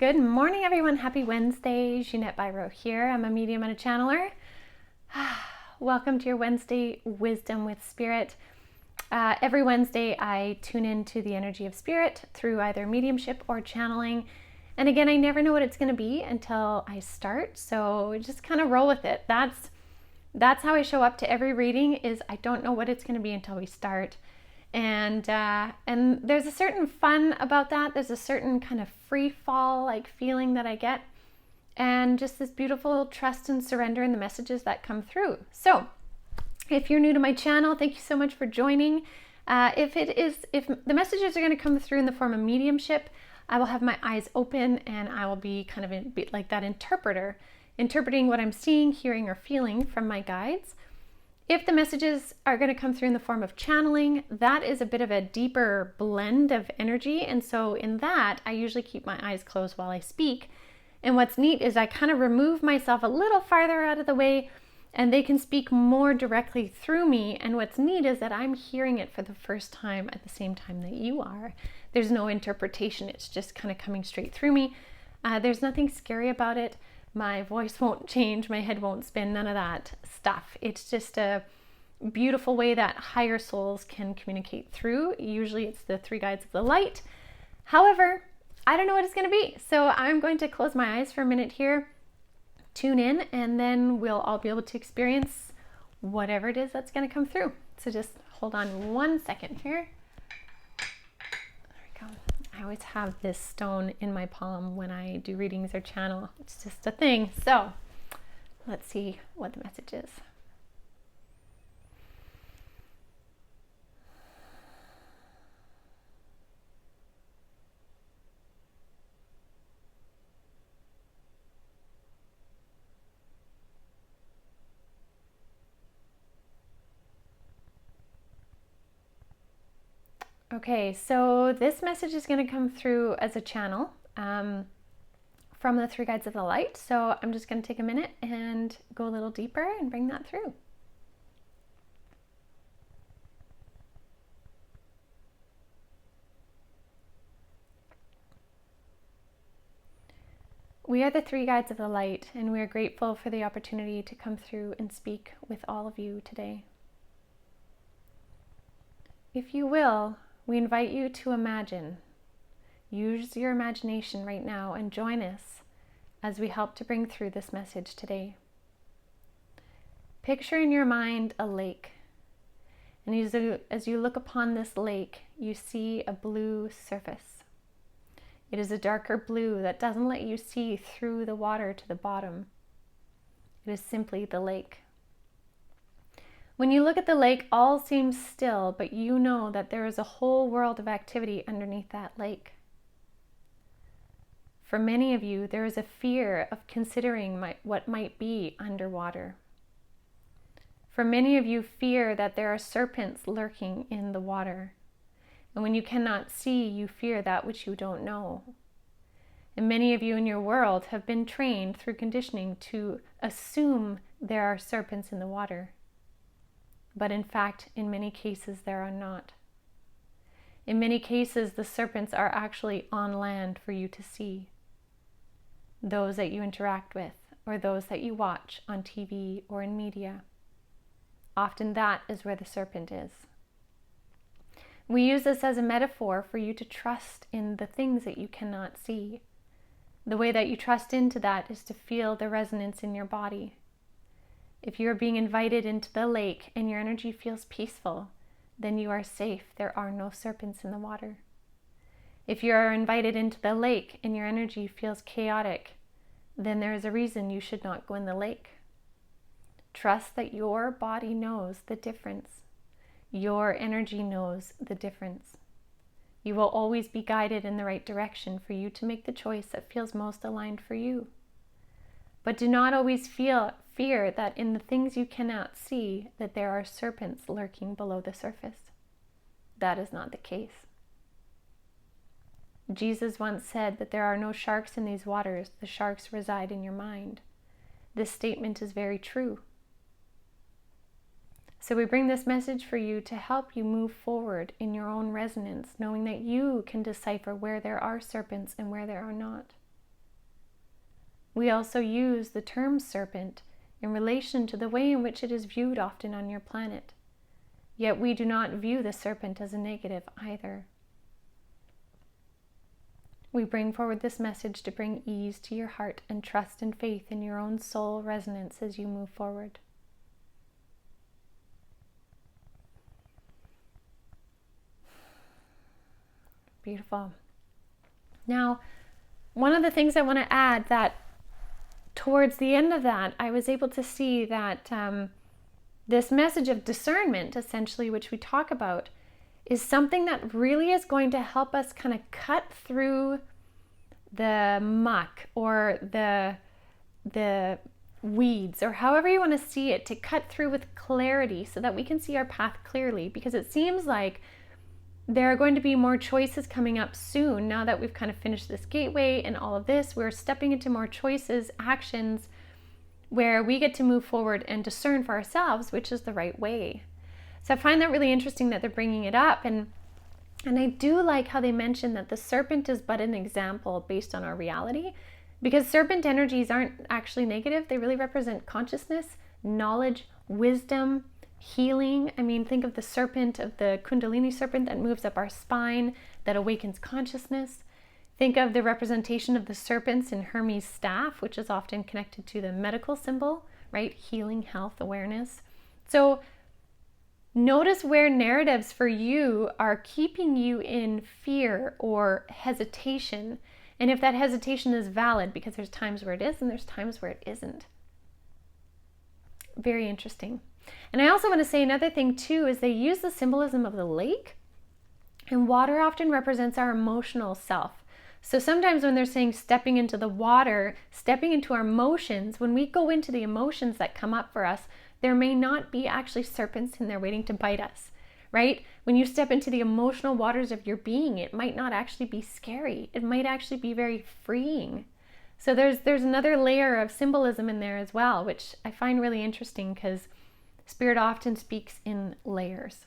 Good morning, everyone. Happy Wednesday. Jeanette Biro here. I'm a medium and a channeler. Welcome to your Wednesday Wisdom with Spirit. Every Wednesday, I tune into the energy of spirit through either mediumship or channeling. And again, I never know what it's going to be until I start. So just kind of roll with it. That's how I show up to every reading. Is I don't know what it's going to be until we start. And there's a certain fun about that. There's a certain kind of free fall like feeling that I get, and just this beautiful trust and surrender in the messages that come through. So if you're new to my channel, thank you so much for joining. If the messages are going to come through in the form of mediumship, I will have my eyes open and I will be kind of a bit like that interpreter, interpreting what I'm seeing, hearing, or feeling from my guides. If the messages are going to come through in the form of channeling, that is a bit of a deeper blend of energy. And so in that, I usually keep my eyes closed while I speak. And what's neat is I kind of remove myself a little farther out of the way and they can speak more directly through me. And what's neat is that I'm hearing it for the first time at the same time that you are. There's no interpretation. It's just kind of coming straight through me. There's nothing scary about it. My voice won't change, my head won't spin, none of that stuff. It's just a beautiful way that higher souls can communicate through. Usually it's the three guides of the light. However, I don't know what it's going to be. So I'm going to close my eyes for a minute here, tune in, and then we'll all be able to experience whatever it is that's going to come through. So just hold on 1 second here. There we go. I always have this stone in my palm when I do readings or channel. It's just a thing. So let's see what the message is. Okay, so this message is going to come through as a channel from the three guides of the light. So I'm just going to take a minute and go a little deeper and bring that through. We are the three guides of the light, and we are grateful for the opportunity to come through and speak with all of you today. If you will, we invite you to imagine. Use your imagination right now and join us as we help to bring through this message today. Picture in your mind a lake. And as you look upon this lake, you see a blue surface. It is a darker blue that doesn't let you see through the water to the bottom. It is simply the lake. When you look at the lake, all seems still, but you know that there is a whole world of activity underneath that lake. For many of you, there is a fear of considering what might be underwater. For many of you, fear that there are serpents lurking in the water. And when you cannot see, you fear that which you don't know. And many of you in your world have been trained through conditioning to assume there are serpents in the water. But in fact, in many cases, there are not. In many cases, the serpents are actually on land for you to see. Those that you interact with, or those that you watch on TV or in media. Often that is where the serpent is. We use this as a metaphor for you to trust in the things that you cannot see. The way that you trust into that is to feel the resonance in your body. If you are being invited into the lake and your energy feels peaceful, then you are safe. There are no serpents in the water. If you are invited into the lake and your energy feels chaotic, then there is a reason you should not go in the lake. Trust that your body knows the difference. Your energy knows the difference. You will always be guided in the right direction for you to make the choice that feels most aligned for you. But do not always fear that in the things you cannot see, that there are serpents lurking below the surface. That is not the case. Jesus once said that there are no sharks in these waters. The sharks reside in your mind. This statement is very true. So we bring this message for you to help you move forward in your own resonance, knowing that you can decipher where there are serpents and where there are not. We also use the term serpent in relation to the way in which it is viewed often on your planet. Yet we do not view the serpent as a negative either. We bring forward this message to bring ease to your heart and trust and faith in your own soul resonance as you move forward. Beautiful. Now, one of the things I want to add, that towards the end of that, I was able to see that this message of discernment, essentially, which we talk about, is something that really is going to help us kind of cut through the muck or the weeds, or however you want to see it, to cut through with clarity so that we can see our path clearly. Because it seems like there are going to be more choices coming up soon. Now that we've kind of finished this gateway and all of this, we're stepping into more choices, actions, where we get to move forward and discern for ourselves which is the right way. So I find that really interesting that they're bringing it up. And I do like how they mention that the serpent is but an example based on our reality, because serpent energies aren't actually negative. They really represent consciousness, knowledge, wisdom, healing. I mean, think of the serpent, of the Kundalini serpent that moves up our spine, that awakens consciousness. Think of the representation of the serpents in Hermes' staff, which is often connected to the medical symbol, right? Healing, health, awareness. So notice where narratives for you are keeping you in fear or hesitation, and if that hesitation is valid, because there's times where it is and there's times where it isn't. Very interesting. And I also want to say another thing too, is they use the symbolism of the lake, and water often represents our emotional self. So sometimes when they're saying stepping into the water, stepping into our emotions, when we go into the emotions that come up for us, there may not be actually serpents in there waiting to bite us, right? When you step into the emotional waters of your being, it might not actually be scary. It might actually be very freeing. So there's another layer of symbolism in there as well, which I find really interesting, because Spirit often speaks in layers.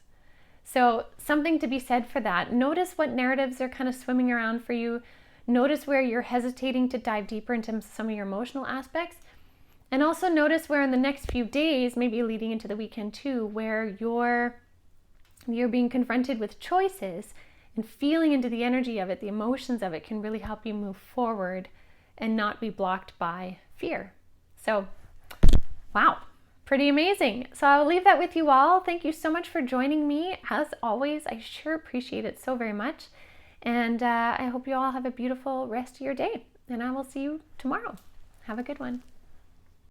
So something to be said for that. Notice what narratives are kind of swimming around for you. Notice where you're hesitating to dive deeper into some of your emotional aspects. And also notice where in the next few days, maybe leading into the weekend too, where you're being confronted with choices, and feeling into the energy of it, the emotions of it, can really help you move forward and not be blocked by fear. So, wow, pretty amazing. So I'll leave that with you all. Thank you so much for joining me. As always, I sure appreciate it so very much. And I hope you all have a beautiful rest of your day. And I will see you tomorrow. Have a good one.